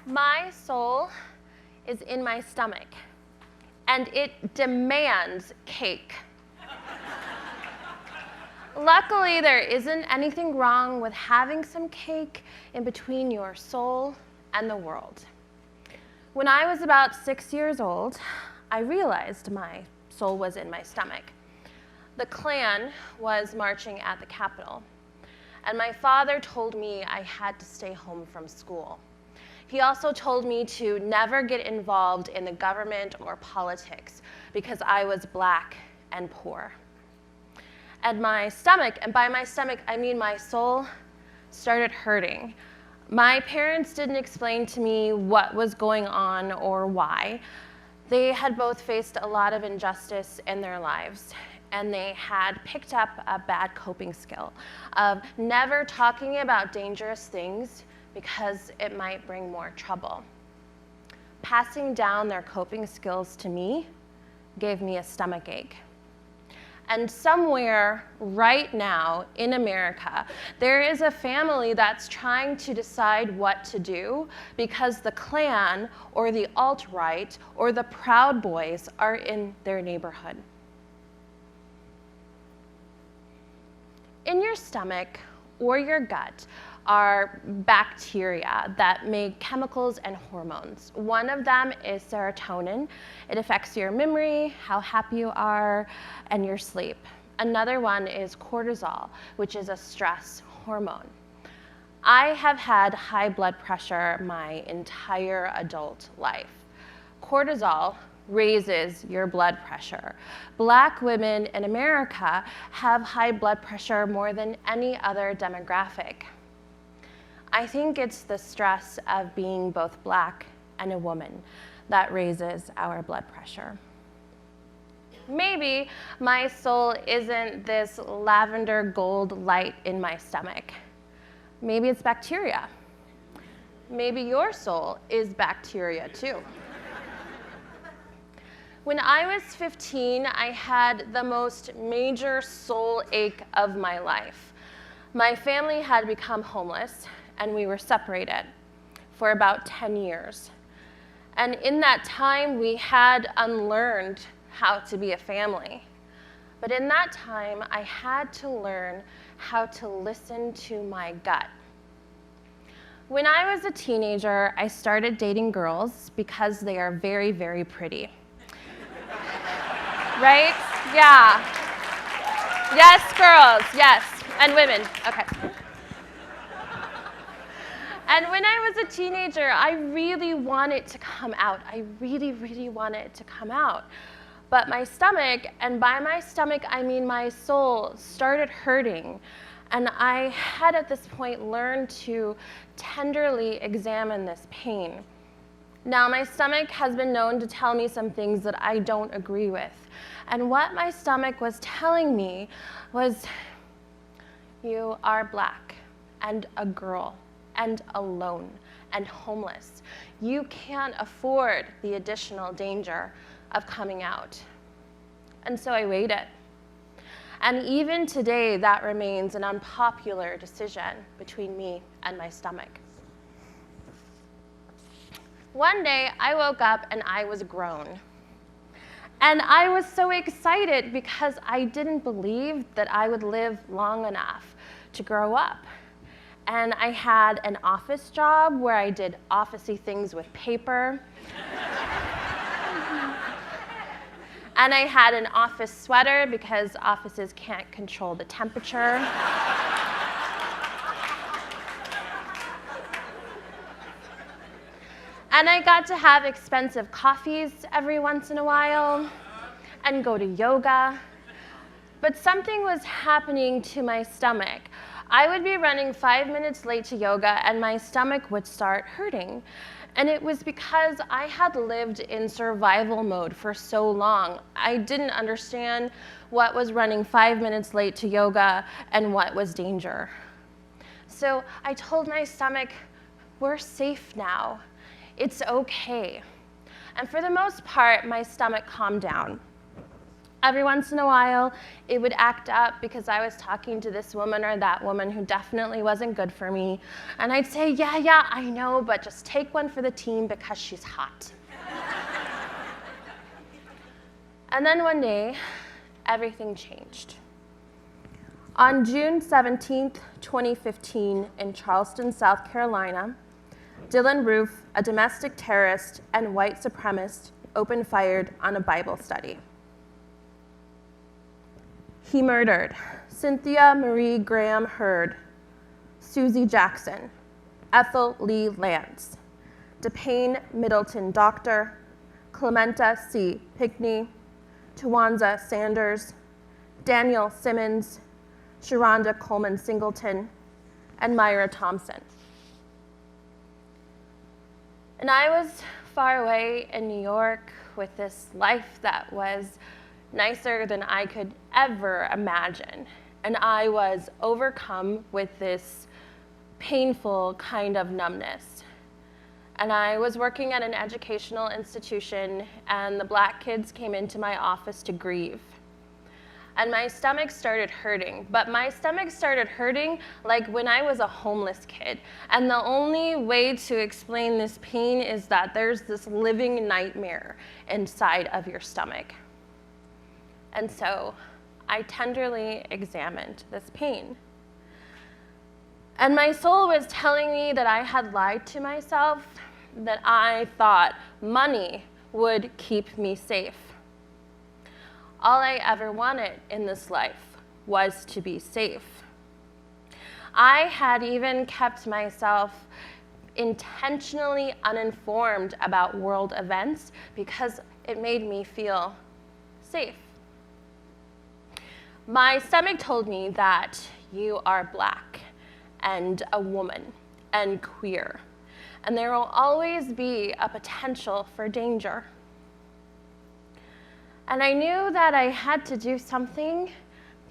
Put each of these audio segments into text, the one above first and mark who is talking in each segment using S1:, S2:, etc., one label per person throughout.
S1: My soul is in my stomach, and it demands cake. Luckily, there isn't anything wrong with having some cake in between your soul and the world. When I was about 6 years old, I realized my soul was in my stomach. The Klan was marching at the Capitol, and my father told me I had to stay home from school. He also told me to never get involved in the government or politics because I was Black and poor. And my stomach, and by my stomach I mean my soul, started hurting. My parents didn't explain to me what was going on or why. They had both faced a lot of injustice in their lives, and they had picked up a bad coping skill of never talking about dangerous things because it might bring more trouble. Passing down their coping skills to me gave me a stomachache. And somewhere right now in America, there is a family that's trying to decide what to do because the Klan or the alt-right or the Proud Boys are in their neighborhood. In your stomach or your gut are bacteria that make chemicals and hormones. One of them is serotonin. It affects your memory, how happy you are, and your sleep. Another one is cortisol, which is a stress hormone. I have had high blood pressure my entire adult life. Cortisol raises your blood pressure. Black women in America have high blood pressure more than any other demographic. I think it's the stress of being both Black and a woman that raises our blood pressure. Maybe my soul isn't this lavender gold light in my stomach. Maybe it's bacteria. Maybe your soul is bacteria too. When I was 15, I had the most major soul ache of my life. My family had become homeless, and we were separated for about 10 years. And in that time, we had unlearned how to be a family. But in that time, I had to learn how to listen to my gut. When I was a teenager, I started dating girls because they are very, very pretty. Right? Yeah. Yes, girls, yes. And women, okay. And when I was a teenager, I really wanted to come out. I really, really wanted to come out. But my stomach, and by my stomach I mean my soul, started hurting. And I had at this point learned to tenderly examine this pain. Now, my stomach has been known to tell me some things that I don't agree with. And what my stomach was telling me was, you are Black and a girl and alone and homeless. You can't afford the additional danger of coming out. And so I waited. And even today, that remains an unpopular decision between me and my stomach. One day, I woke up and I was grown. And I was so excited because I didn't believe that I would live long enough to grow up. And I had an office job where I did office-y things with paper. And I had an office sweater because offices can't control the temperature. And I got to have expensive coffees every once in a while and go to yoga. But something was happening to my stomach. I would be running 5 minutes late to yoga and my stomach would start hurting. And it was because I had lived in survival mode for so long. I didn't understand what was running 5 minutes late to yoga and what was danger. So I told my stomach, we're safe now. It's okay. And for the most part, my stomach calmed down. Every once in a while, it would act up because I was talking to this woman or that woman who definitely wasn't good for me. And I'd say, yeah, I know, but just take one for the team because she's hot. And then one day, everything changed. On June 17th, 2015, in Charleston, South Carolina, Dylan Roof, a domestic terrorist and white supremacist, opened fire on a Bible study. He murdered Cynthia Marie Graham Hurd, Susie Jackson, Ethel Lee Lance, DePayne Middleton Doctor, Clementa C. Pickney, Tawanza Sanders, Daniel Simmons, Sharonda Coleman Singleton, and Myra Thompson. And I was far away in New York with this life that was nicer than I could ever imagine. And I was overcome with this painful kind of numbness. And I was working at an educational institution, and the Black kids came into my office to grieve. And my stomach started hurting, but my stomach started hurting like when I was a homeless kid. And the only way to explain this pain is that there's this living nightmare inside of your stomach. And so I tenderly examined this pain. And my soul was telling me that I had lied to myself, that I thought money would keep me safe. All I ever wanted in this life was to be safe. I had even kept myself intentionally uninformed about world events because it made me feel safe. My stomach told me that you are Black and a woman and queer, and there will always be a potential for danger. And I knew that I had to do something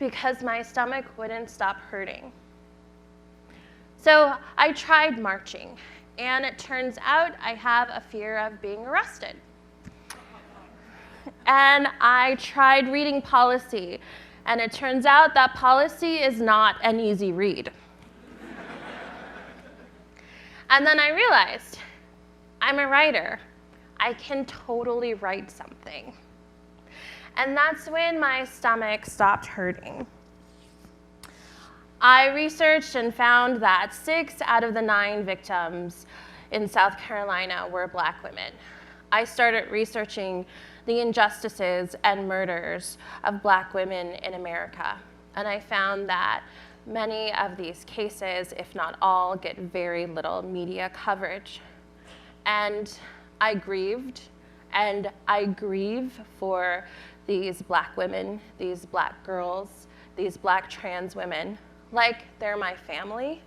S1: because my stomach wouldn't stop hurting. So I tried marching, and it turns out I have a fear of being arrested. And I tried reading policy, and it turns out that policy is not an easy read. And then I realized, I'm a writer. I can totally write something. And that's when my stomach stopped hurting. I researched and found that 6 out of the 9 victims in South Carolina were Black women. I started researching the injustices and murders of Black women in America. And I found that many of these cases, if not all, get very little media coverage. And I grieved, and I grieve for these Black women, these Black girls, these Black trans women, like they're my family,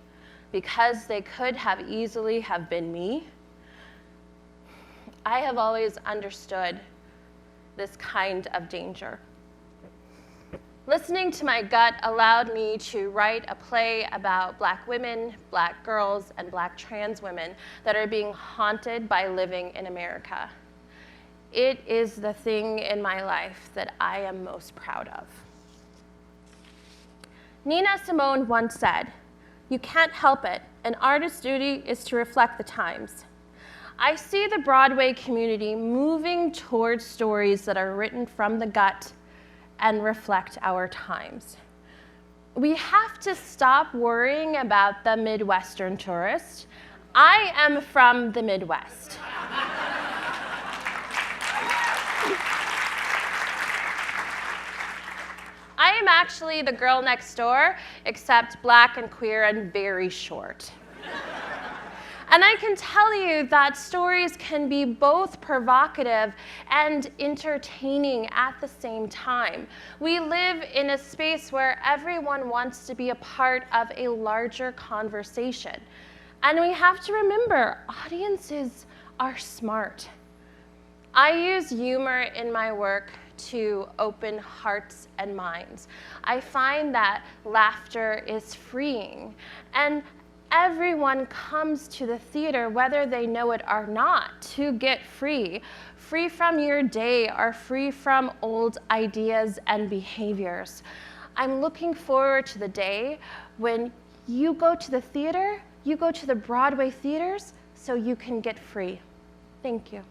S1: because they could have easily have been me. I have always understood this kind of danger. Listening to my gut allowed me to write a play about Black women, Black girls, and Black trans women that are being haunted by living in America. It is the thing in my life that I am most proud of. Nina Simone once said, "You can't help it. An artist's duty is to reflect the times." I see the Broadway community moving towards stories that are written from the gut and reflect our times. We have to stop worrying about the Midwestern tourist. I am from the Midwest. I am actually the girl next door, except Black and queer and very short. And I can tell you that stories can be both provocative and entertaining at the same time. We live in a space where everyone wants to be a part of a larger conversation. And we have to remember, audiences are smart. I use humor in my work to open hearts and minds. I find that laughter is freeing. And Everyone comes to the theater, whether they know it or not, to get free. Free from your day, or free from old ideas and behaviors. I'm looking forward to the day when you go to the theater, you go to the Broadway theaters, so you can get free. Thank you.